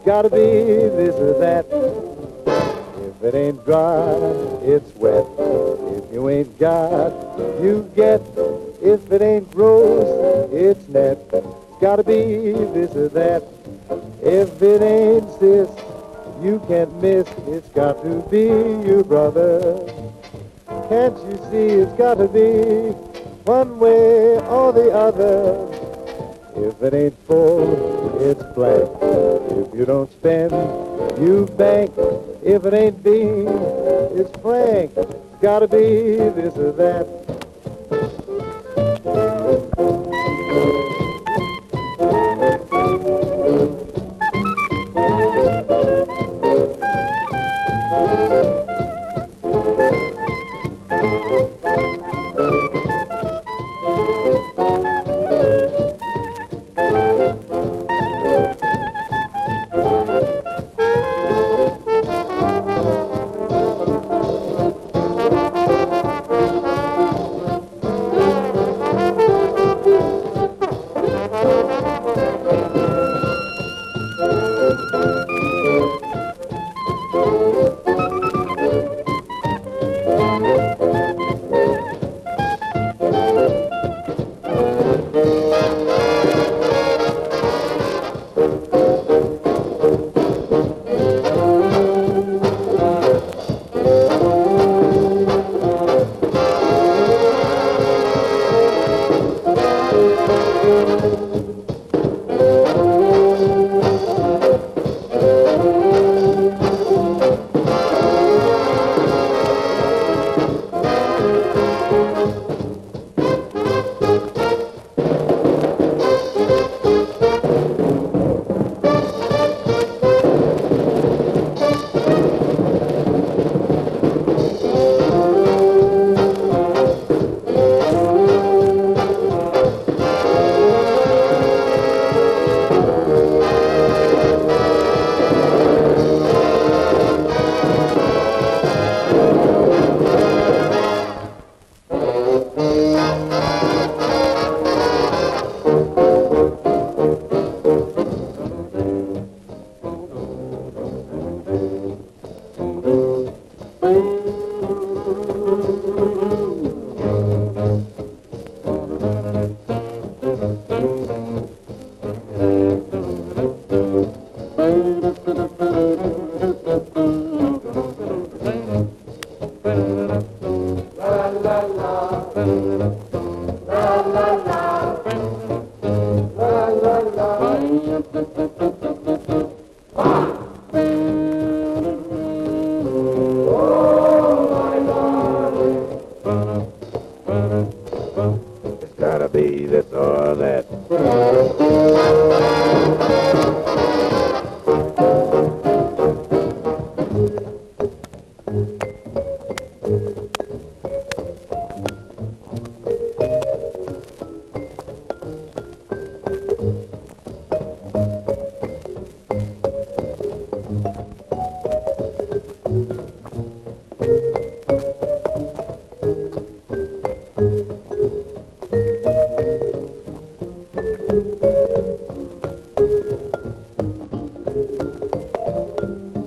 Gotta be this or that. If it ain't dry, it's wet. If you ain't got, you get. If it ain't gross, it's net. Gotta be this or that. If it ain't sis, you can't miss. It's got to be your brother. Can't you see it's got to be one way or the other? If it ain't full, it's blank. If you don't spend, you bank. If it ain't Bean, it's Frank. Gotta be this or that.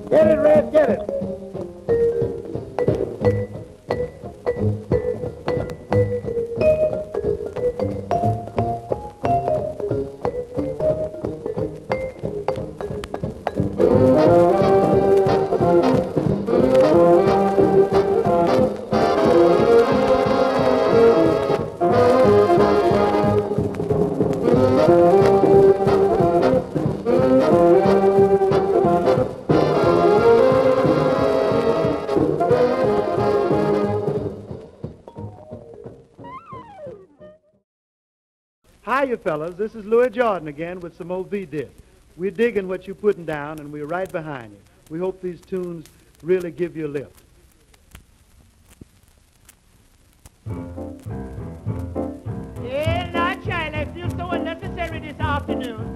Get it, Red, get it. you fellas? This is Louis Jordon again with some old V-Dip. We're digging what you're putting down, and we're right behind you. We hope these tunes really give you a lift. Yeah, Lord child, I feel so unnecessary this afternoon.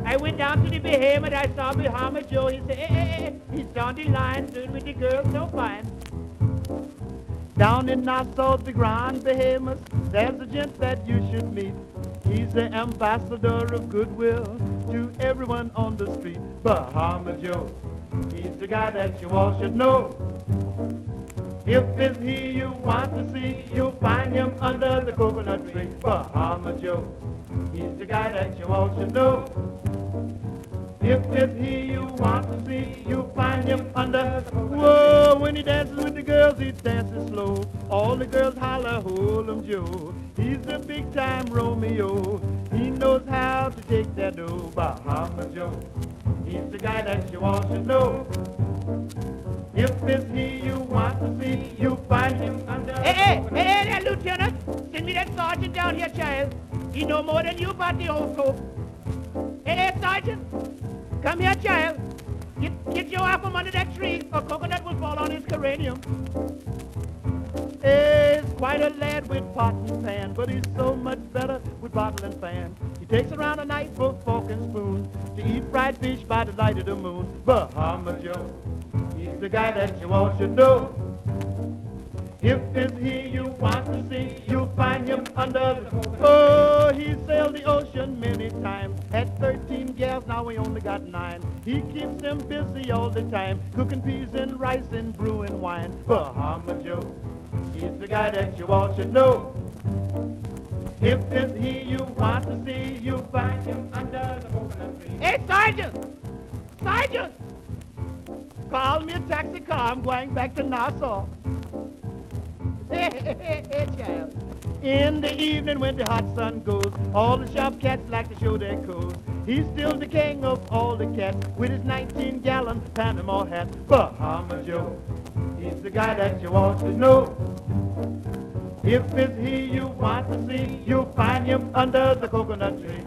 I went down to the Bahamas, I saw Bahama Joe. He said, hey. He's on the line, doing with the girl so fine. Down in Nassau, the Grand Bahamas, there's a gent that you should meet. He's the ambassador of goodwill to everyone on the street. Bahama Joe, he's the guy that you all should know. If it's he you want to see, you'll find him under the coconut tree. Bahama Joe, he's the guy that you all should know. If it's he you want to see, you'll find him under the coconut tree. Whoa, when he dances with the girls, he dances slow. All the girls holler, hold him Joe. He's the big-time Romeo. He knows how to take that dough. Bahama Joe, he's the guy that you all should know. If it's he you want to see, you'll find him under the coconut tree. Hey, there, Lieutenant. Send me that sergeant down here, child. He know more than you about the old folk. Hey, Sergeant. Come here, child. Get Joe out from under that tree, or coconut will fall on his cranium. He's quite a lad with pot and pan, but he's so much better with bottle and fan. He takes around a knife for fork and spoon to eat fried fish by the light of the moon. Bahama Joe, he's the guy that you all should know. If it's he you want to see, you'll find him under the coconut. Oh, he sailed the ocean many times. Had 13 gals, now he only got 9. He keeps them busy all the time, cooking peas and rice and brewing wine. Bahama Joe, he's the guy that you all should know. If it's he you want to see, you'll find him under the coconut tree. Hey, Sergeant! Sergeant! Call me a taxi car, I'm going back to Nassau. Hey, child. In the evening when the hot sun goes, all the sharp cats like to show their coats. He's still the king of all the cats with his 19-gallon Panama hat. Bahama Joe, he's the guy that you all should know. If it's he you want to see, you'll find him under the coconut tree.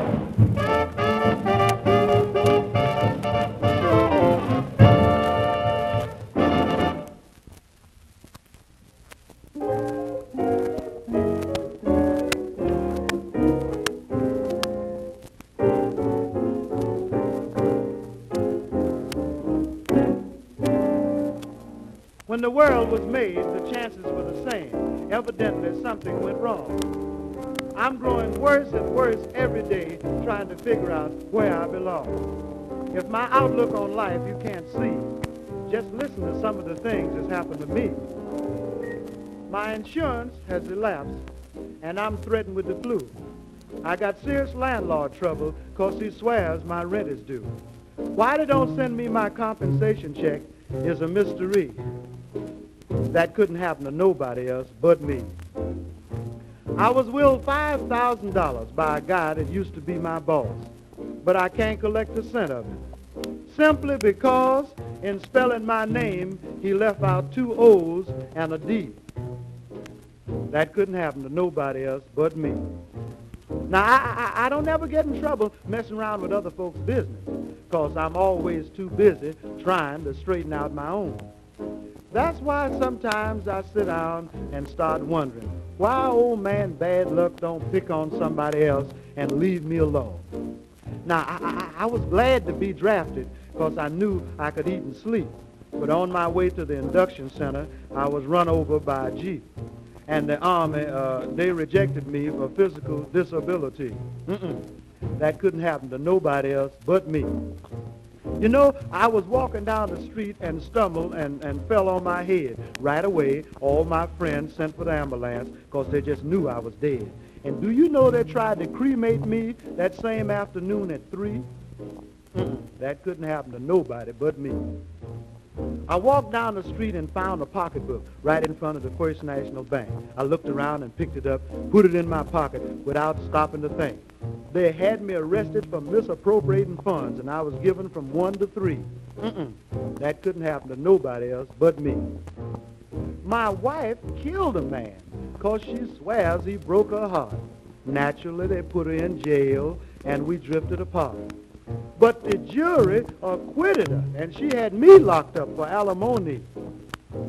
When the world was made, the chances were the same. Evidently, something went wrong. I'm growing worse and worse every day, trying to figure out where I belong. If my outlook on life you can't see, just listen to some of the things that's happened to me. My insurance has elapsed, and I'm threatened with the flu. I got serious landlord trouble because he swears my rent is due. Why they don't send me my compensation check is a mystery. That couldn't happen to nobody else but me. I was willed $5,000 by a guy that used to be my boss, but I can't collect a cent of it. Simply because in spelling my name, he left out 2 O's and a D. That couldn't happen to nobody else but me. Now, I don't ever get in trouble messing around with other folks' business, because I'm always too busy trying to straighten out my own. That's why sometimes I sit down and start wondering why old man Bad Luck don't pick on somebody else and leave me alone. Now, I was glad to be drafted because I knew I could eat and sleep. But on my way to the induction center, I was run over by a Jeep. And the Army, they rejected me for physical disability. That couldn't happen to nobody else but me. You know, I was walking down the street and stumbled and fell on my head. Right away, all my friends sent for the ambulance because they just knew I was dead. And do you know they tried to cremate me that same afternoon at 3? That couldn't happen to nobody but me. I walked down the street and found a pocketbook right in front of the First National Bank. I looked around and picked it up, put it in my pocket without stopping to think. They had me arrested for misappropriating funds, and I was given from 1 to 3. That couldn't happen to nobody else but me. My wife killed a man because she swears he broke her heart. Naturally, they put her in jail, and we drifted apart. But the jury acquitted her, and she had me locked up for alimony.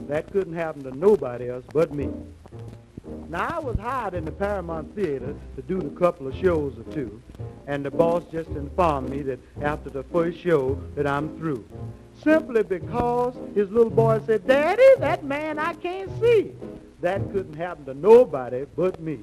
That couldn't happen to nobody else but me. Now, I was hired in the Paramount Theater to do a couple of shows or two, and the boss just informed me that after the first show that I'm through. Simply because his little boy said, "Daddy, that man I can't see." That couldn't happen to nobody but me.